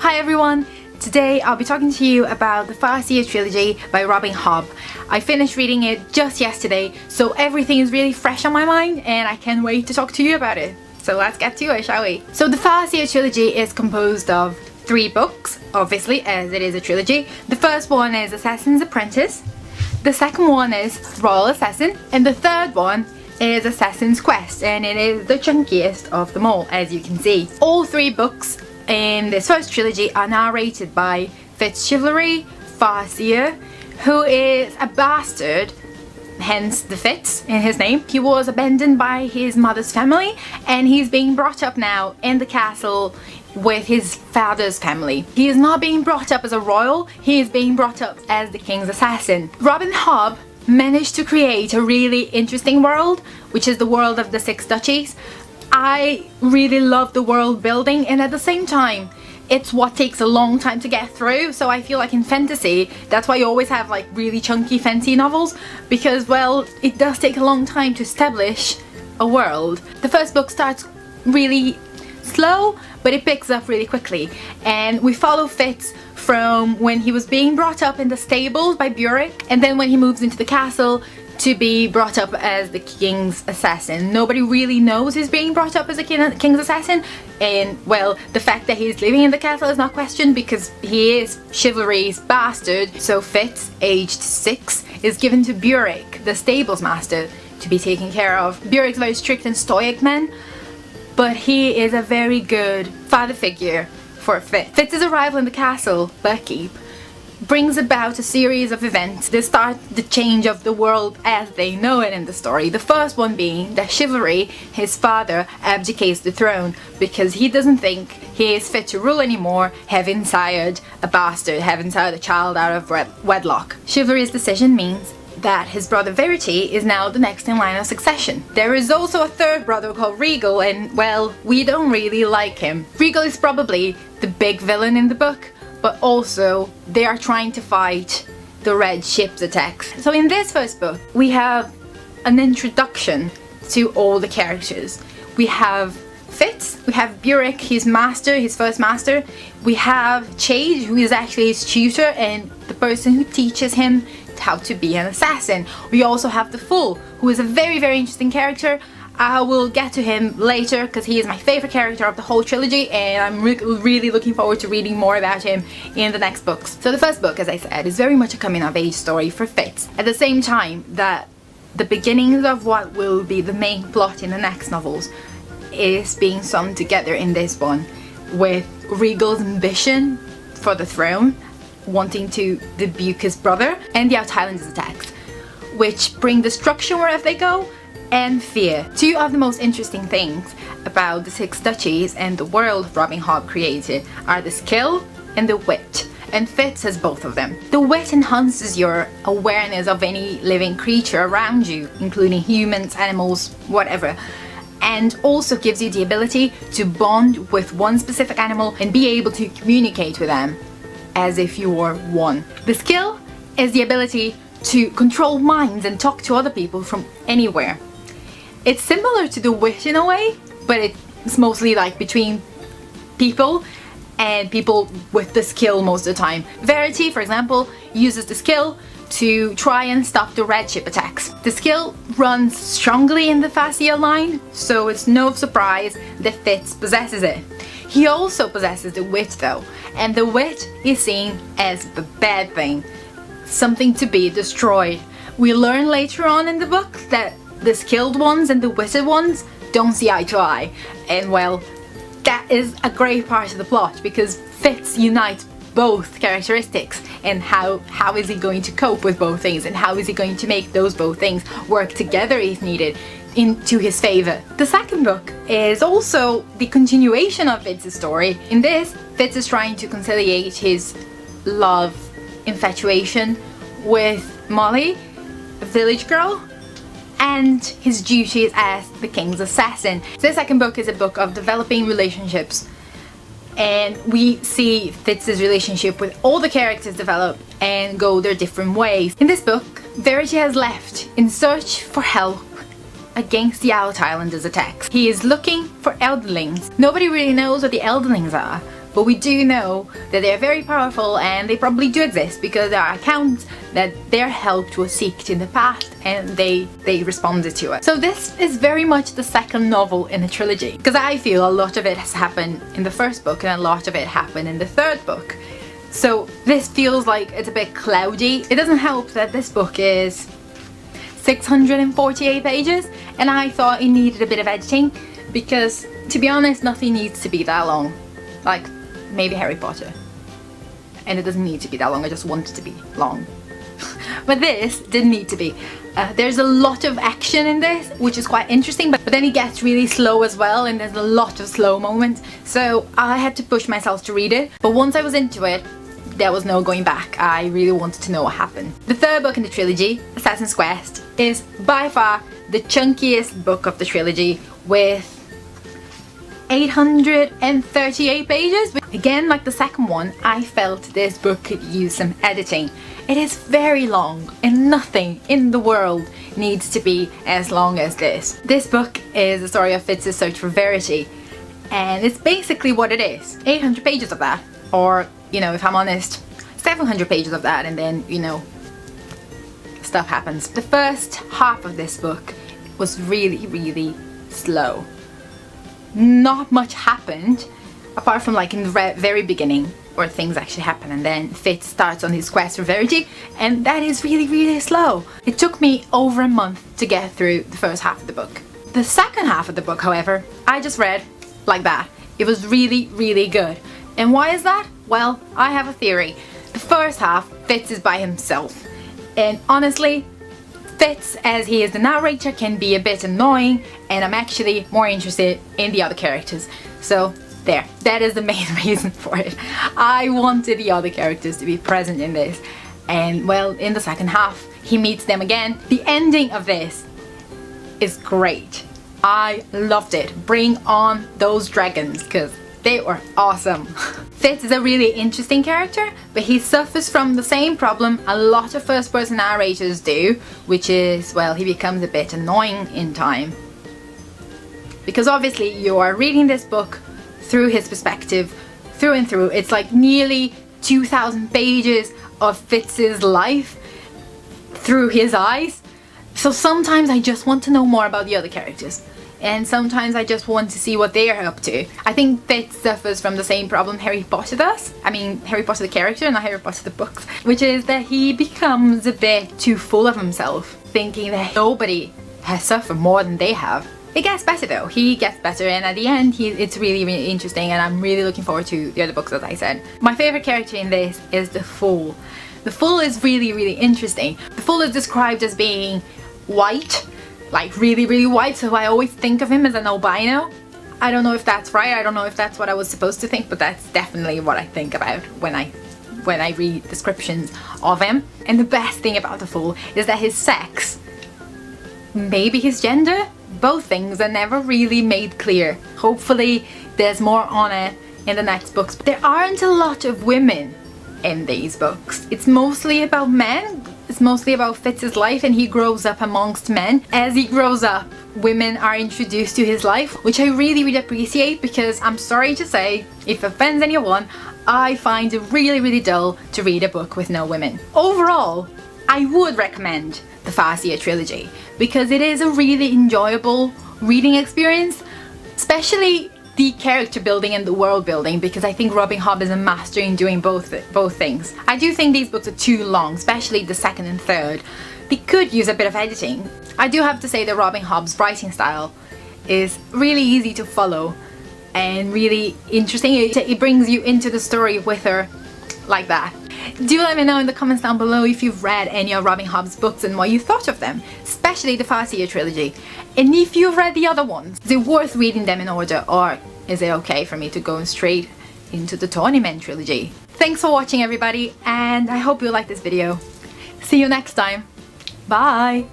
Hi everyone! Today I'll be talking to you about the Farseer Trilogy by Robin Hobb. I finished reading it just yesterday, so everything is really fresh on my mind and I can't wait to talk to you about it. So let's get to it, shall we? So the Farseer Trilogy is composed of 3 books, obviously, as it is a trilogy. The first one is Assassin's Apprentice, the second one is Royal Assassin, and the third one is Assassin's Quest, and it is the chunkiest of them all, as you can see. All 3 books in this first trilogy are narrated by Fitzchivalry Farseer, who is a bastard, hence the Fitz in his name. He was abandoned by his mother's family and he's being brought up now in the castle with his father's family. He is not being brought up as a royal, he is being brought up as the king's assassin. Robin Hobb managed to create a really interesting world, which is the world of the 6 duchies. I really love the world building, and at the same time it's what takes a long time to get through, so I feel like in fantasy that's why you always have like really chunky fantasy novels, because well, it does take a long time to establish a world. The first book starts really slow but it picks up really quickly, and we follow Fitz from when he was being brought up in the stables by Burrick, and then when he moves into the castle to be brought up as the king's assassin. Nobody really knows he's being brought up as a king's assassin, and well, the fact that he's living in the castle is not questioned because he is Chivalry's bastard. So Fitz, aged 6, is given to Burrick, the stables master, to be taken care of. Burrick's a very strict and stoic man, but he is a very good father figure for Fitz. Fitz's arrival in the castle, Buckkeep, brings about a series of events that start the change of the world as they know it in the story. The first one being that Chivalry, his father, abdicates the throne because he doesn't think he is fit to rule anymore, having sired a bastard, having sired a child out of wedlock. Chivalry's decision means that his brother Verity is now the next in line of succession. There is also a third brother called Regal, and well, we don't really like him. Regal is probably the big villain in the book, but also they are trying to fight the Red Ship's attacks. So in this first book we have an introduction to all the characters. We have Fitz, we have Burrick, his master, his first master. We have Chage, who is actually his tutor and the person who teaches him how to be an assassin. We also have the Fool, who is a very interesting character. I will get to him later because he is my favorite character of the whole trilogy, and I'm really looking forward to reading more about him in the next books. So the first book, as I said, is very much a coming of age story for Fitz, at the same time that the beginnings of what will be the main plot in the next novels is being summed together in this one, with Regal's ambition for the throne, wanting to rebuke his brother, and the Outhighlanders' attacks, which bring destruction wherever they go, and fear. 2 of the most interesting things about the 6 duchies and the world Robin Hobb created are the skill and the wit, and Fitz has both of them. The wit enhances your awareness of any living creature around you, including humans, animals, whatever, and also gives you the ability to bond with one specific animal and be able to communicate with them as if you were one. The skill is the ability to control minds and talk to other people from anywhere. It's similar to the wit in a way, but it's mostly like between people and people with the skill most of the time. Verity, for example, uses the skill to try and stop the Red Ship attacks. The skill runs strongly in the Farseer line, so it's no surprise that Fitz possesses it. He also possesses the wit though, and the wit is seen as the bad thing, something to be destroyed. We learn later on in the book that the skilled ones and the witted ones don't see eye to eye, and well, that is a great part of the plot because Fitz unites both characteristics, and how is he going to cope with both things, and how is he going to make those both things work together if needed into his favor. The second book is also the continuation of Fitz's story. In this, Fitz is trying to conciliate his love infatuation with Molly, a village girl, and his duties as the king's assassin. The second book is a book of developing relationships, and we see Fitz's relationship with all the characters develop and go their different ways. In this book, Verity has left in search for help against the Outhighlanders' attacks. He is looking for elderlings. Nobody really knows what the elderlings are, but we do know that they're very powerful and they probably do exist because there are accounts that their help was sought in the past and they responded to it. So this is very much the second novel in the trilogy, because I feel a lot of it has happened in the first book and a lot of it happened in the third book. So this feels like it's a bit cloudy. It doesn't help that this book is 648 pages and I thought it needed a bit of editing, because to be honest, nothing needs to be that long. Like maybe Harry Potter, and it doesn't need to be that long, I just want it to be long. But this didn't need to be. There's a lot of action in this, which is quite interesting, but then it gets really slow as well, and there's a lot of slow moments, so I had to push myself to read it. But once I was into it, there was no going back. I really wanted to know what happened. The third book in the trilogy, Assassin's Quest, is by far the chunkiest book of the trilogy, with 838 pages. Again, like the second one, I felt this book could use some editing. It is very long and nothing in the world needs to be as long as this. This book is the story of Fitz's search for verity, and it's basically what it is. 800 pages of that, or, you know, if I'm honest, 700 pages of that, and then, you know, stuff happens. The first half of this book was really slow. Not much happened apart from like in the very beginning where things actually happen, and then Fitz starts on his quest for verity, and that is really slow. It took me over a month to get through the first half of the book. The second half of the book, however, I just read like that. It was really good. And why is that? Well, I have a theory. The first half, Fitz is by himself, and honestly, Fitz, as he is the narrator, can be a bit annoying, and I'm actually more interested in the other characters. So there, that is the main reason for it. I wanted the other characters to be present in this, and well, in the second half he meets them again. The ending of this is great. I loved it. Bring on those dragons, because they were awesome. Fitz is a really interesting character, but he suffers from the same problem a lot of first-person narrators do, which is, well, he becomes a bit annoying in time. Because obviously you are reading this book through his perspective, through and through. It's like nearly 2,000 pages of Fitz's life through his eyes. So sometimes I just want to know more about the other characters, and sometimes I just want to see what they are up to. I think Fitz suffers from the same problem Harry Potter does. I mean, Harry Potter the character, not Harry Potter the books. Which is that he becomes a bit too full of himself, thinking that nobody has suffered more than they have. It gets better though. He gets better, and at the end it's really interesting, and I'm really looking forward to the other books, as I said. My favourite character in this is the Fool. The Fool is really interesting. The Fool is described as being white, like really white, so I always think of him as an albino. I don't know if that's right, I don't know if that's what I was supposed to think, but that's definitely what I think about when I read descriptions of him. And the best thing about the Fool is that his sex, maybe his gender, both things are never really made clear. Hopefully there's more on it in the next books. But there aren't a lot of women in these books. It's mostly about men. It's mostly about Fitz's life, and he grows up amongst men. As he grows up, women are introduced to his life, which I really appreciate, because I'm sorry to say, if it offends anyone, I find it really dull to read a book with no women. Overall, I would recommend the Farseer Trilogy, because it is a really enjoyable reading experience, especially the character building and the world building, because I think Robin Hobb is a master in doing both things. I do think these books are too long, especially the second and third. They could use a bit of editing. I do have to say that Robin Hobb's writing style is really easy to follow and really interesting. It brings you into the story with her like that. Do let me know in the comments down below if you've read any of Robin Hobb's books and what you thought of them, especially the Farseer Trilogy. And if you've read the other ones, is it worth reading them in order, or is it okay for me to go straight into the Tournament Trilogy? Thanks for watching, everybody, and I hope you liked this video. See you next time. Bye!